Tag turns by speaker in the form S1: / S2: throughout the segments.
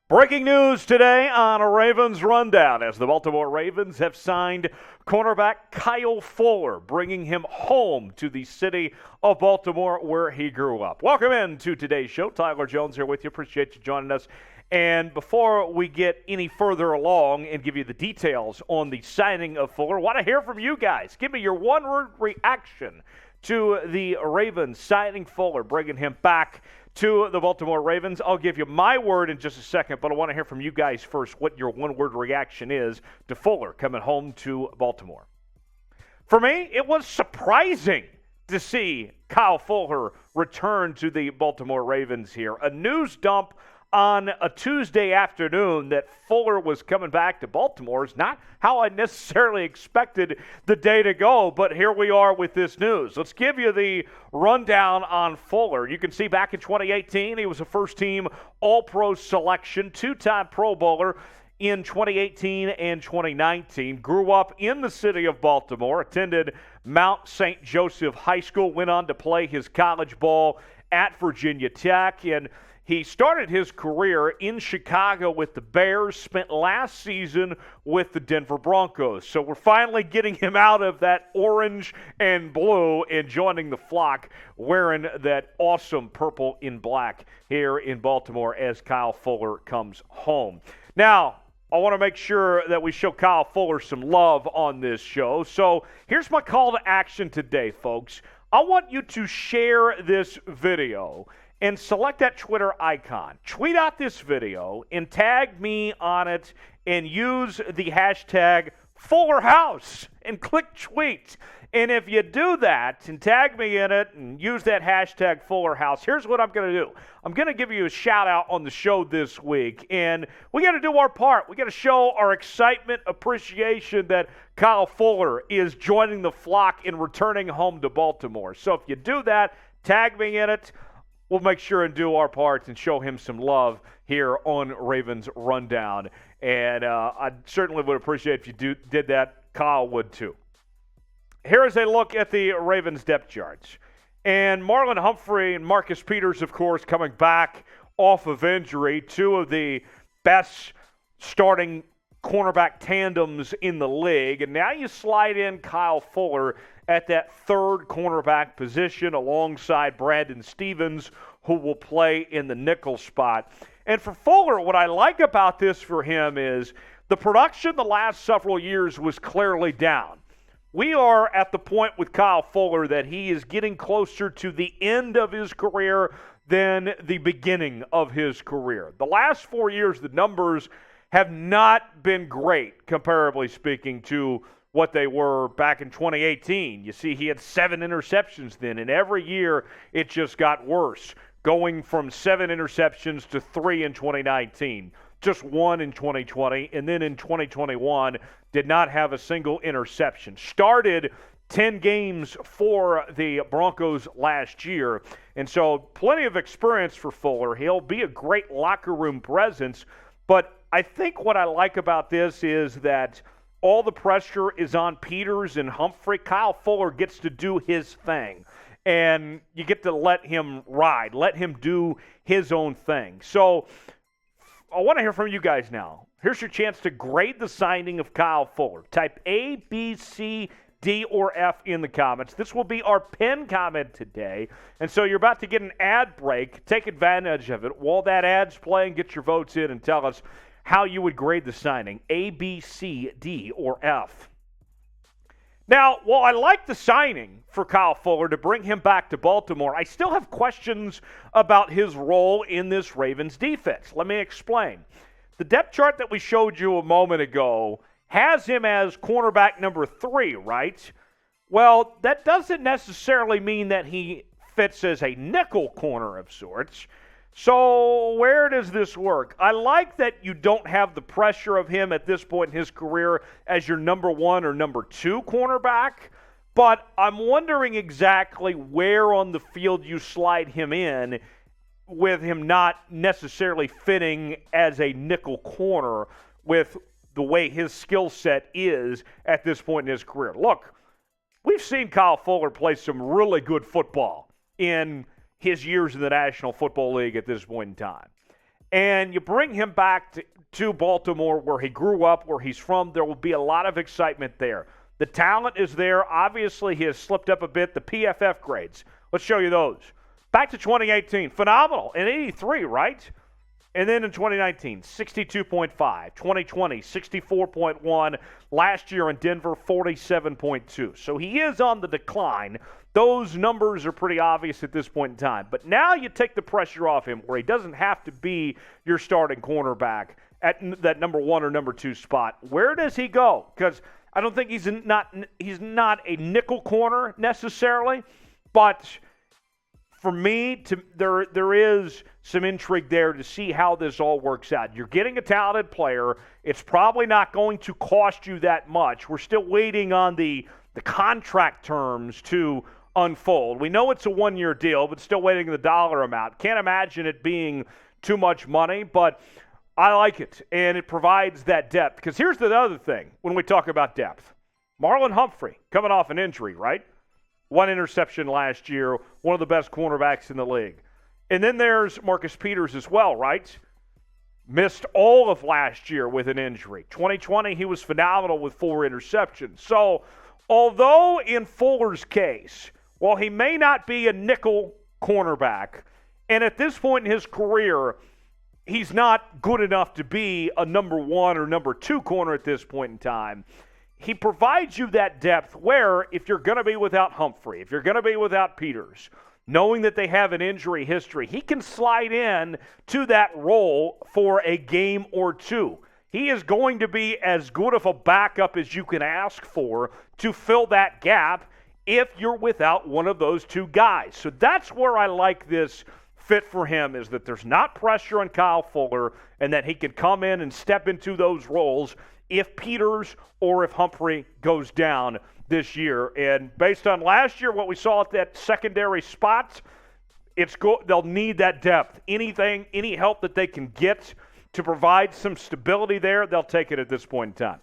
S1: Breaking news today on a Ravens Rundown as the Baltimore Ravens have signed cornerback Kyle Fuller, bringing him home to the city of Baltimore where he grew up. Welcome into today's show. Tyler Jones here with you. Appreciate you joining us. And before we get any further along and give you the details on the signing of Fuller, I want to hear from you guys. Give me your one-word reaction to the Ravens signing Fuller, bringing him back to the Baltimore Ravens. I'll give you my word in just a second, but I want to hear from you guys first what your one-word reaction is to Fuller coming home to Baltimore. For me, it was surprising to see Kyle Fuller return to the Baltimore Ravens here. A news dump on a Tuesday afternoon that Fuller was coming back to Baltimore is not how I necessarily expected the day to go, but here we are with this news. Let's give you the rundown on Fuller. You can see back in 2018, he was a first-team All-Pro selection, two-time Pro Bowler in 2018 and 2019. Grew up in the city of Baltimore, attended Mount St. Joseph High School, went on to play his college ball at Virginia Tech, and he started his career in Chicago with the Bears, spent last season with the Denver Broncos. So we're finally getting him out of that orange and blue and joining the flock wearing that awesome purple and black here in Baltimore as Kyle Fuller comes home. Now, I want to make sure that we show Kyle Fuller some love on this show. So here's my call to action today, folks. I want you to share this video and select that Twitter icon. Tweet out this video and tag me on it and use the hashtag FullerHouse and click tweet. And if you do that and tag me in it and use that hashtag FullerHouse, here's what I'm going to do. I'm going to give you a shout out on the show this week. And we got to do our part. We got to show our excitement, appreciation that Kyle Fuller is joining the flock and returning home to Baltimore. So if you do that, tag me in it. We'll make sure and do our part and show him some love here on Ravens Rundown. And I certainly would appreciate if you did that. Kyle would too. Here is a look at the Ravens depth charts. And Marlon Humphrey and Marcus Peters, of course, coming back off of injury. Two of the best starting cornerback tandems in the league. And now you slide in Kyle Fuller at that third cornerback position alongside Brandon Stevens, who will play in the nickel spot. And for Fuller, what I like about this for him is the production the last several years was clearly down. We are at the point with Kyle Fuller that he is getting closer to the end of his career than the beginning of his career. The last 4 years, the numbers have not been great, comparably speaking, to what they were back in 2018. You see, he had 7 interceptions then, and every year it just got worse, going from 7 interceptions to 3 in 2019, just 1 in 2020, and then in 2021 did not have a single interception. Started 10 games for the Broncos last year, and so plenty of experience for Fuller. He'll be a great locker room presence, but I think what I like about this is that all the pressure is on Peters and Humphrey. Kyle Fuller gets to do his thing, and you get to let him ride, let him do his own thing. So I want to hear from you guys now. Here's your chance to grade the signing of Kyle Fuller. Type A, B, C, D, or F in the comments. This will be our pinned comment today. And so you're about to get an ad break. Take advantage of it. While that ad's playing, get your votes in and tell us how you would grade the signing, A, B, C, D, or F. Now, while I like the signing for Kyle Fuller to bring him back to Baltimore, I still have questions about his role in this Ravens defense. Let me explain. The depth chart that we showed you a moment ago has him as cornerback number 3, right? Well, that doesn't necessarily mean that he fits as a nickel corner of sorts. So where does this work? I like that you don't have the pressure of him at this point in his career as your number 1 or number 2 cornerback, but I'm wondering exactly where on the field you slide him in with him not necessarily fitting as a nickel corner with the way his skill set is at this point in his career. Look, we've seen Kyle Fuller play some really good football in his years in the National Football League at this point in time. and you bring him back to Baltimore where he grew up, where he's from, there will be a lot of excitement there. The talent is there. Obviously, he has slipped up a bit. The PFF grades, let's show you those. Back to 2018, phenomenal. In 83, right? And then in 2019, 62.5. 2020, 64.1. Last year in Denver, 47.2. So he is on the decline. Those numbers are pretty obvious at this point in time. But now you take the pressure off him where he doesn't have to be your starting cornerback at that number 1 or number 2 spot. Where does he go? Because I don't think he's not a nickel corner necessarily, but for me, there is some intrigue there to see how this all works out. You're getting a talented player. It's probably not going to cost you that much. We're still waiting on the contract terms to unfold. We know it's a 1-year deal, but still waiting the dollar amount. Can't imagine it being too much money, but I like it, and it provides that depth. Because here's the other thing when we talk about depth. Marlon Humphrey coming off an injury, right? 1 interception last year, one of the best cornerbacks in the league. And then there's Marcus Peters as well, right? Missed all of last year with an injury. 2020, he was phenomenal with 4 interceptions. So, although in Fuller's case, while he may not be a nickel cornerback, and at this point in his career, he's not good enough to be a number 1 or number 2 corner at this point in time, he provides you that depth where if you're going to be without Humphrey, if you're going to be without Peters, knowing that they have an injury history, he can slide in to that role for a game or 2. He is going to be as good of a backup as you can ask for to fill that gap if you're without one of those 2 guys. So that's where I like this fit for him, is that there's not pressure on Kyle Fuller and that he can come in and step into those roles if Peters or if Humphrey goes down this year. And based on last year, what we saw at that secondary spot, they'll need that depth. Any help that they can get to provide some stability there, they'll take it at this point in time.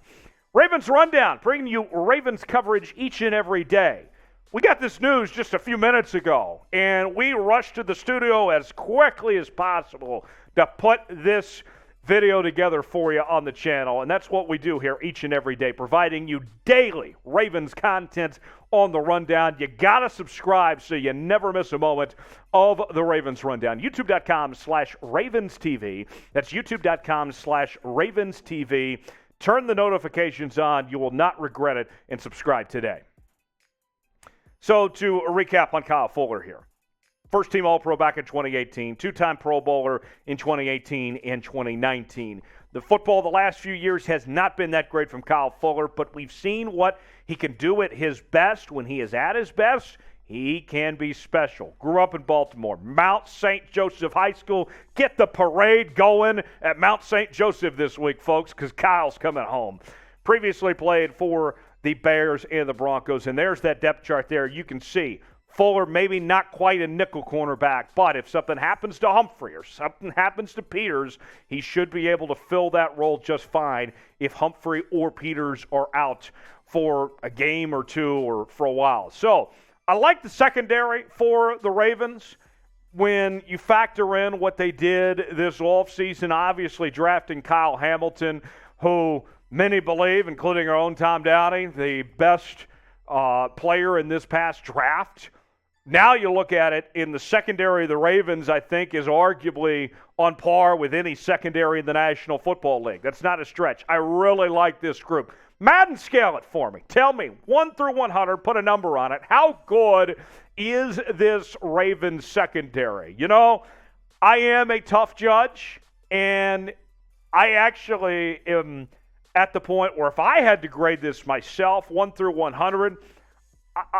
S1: Ravens Rundown, bringing you Ravens coverage each and every day. We got this news just a few minutes ago, and we rushed to the studio as quickly as possible to put this video together for you on the channel, and that's what we do here each and every day, providing you daily Ravens content on the Rundown. You got to subscribe so you never miss a moment of the Ravens Rundown. YouTube.com/RavensTV. That's YouTube.com/RavensTV. Turn the notifications on. You will not regret it, and subscribe today. So to recap on Kyle Fuller here. First-team All-Pro back in 2018, 2-time Pro Bowler in 2018 and 2019. The football the last few years has not been that great from Kyle Fuller, but we've seen what he can do at his best. When he is at his best, he can be special. Grew up in Baltimore, Mount St. Joseph High School. Get the parade going at Mount St. Joseph this week, folks, because Kyle's coming home. Previously played for the Bears and the Broncos, and there's that depth chart there. You can see Fuller maybe not quite a nickel cornerback, but if something happens to Humphrey or something happens to Peters, he should be able to fill that role just fine if Humphrey or Peters are out for a game or 2 or for a while. So I like the secondary for the Ravens when you factor in what they did this offseason, obviously drafting Kyle Hamilton, who many believe, including our own Tom Downey, the best player in this past draft. Now you look at it in the secondary of the Ravens, I think, is arguably on par with any secondary in the National Football League. That's not a stretch. I really like this group. Madden, scale it for me. Tell me, 1 through 100, put a number on it. How good is this Ravens secondary? You know, I am a tough judge, and I actually am at the point where if I had to grade this myself, 1 through 100,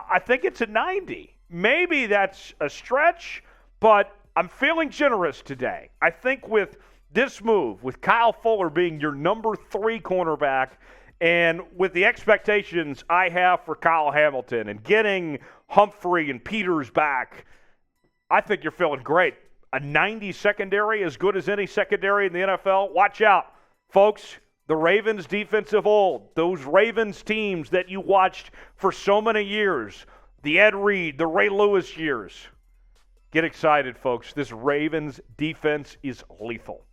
S1: I think it's a 90. Maybe that's a stretch, but I'm feeling generous today. I think with this move, with Kyle Fuller being your number 3 cornerback, and with the expectations I have for Kyle Hamilton and getting Humphrey and Peters back, I think you're feeling great. A 90 secondary, as good as any secondary in the NFL. Watch out, folks. The Ravens defense of old, those Ravens teams that you watched for so many years, the Ed Reed, the Ray Lewis years. Get excited, folks. This Ravens defense is lethal.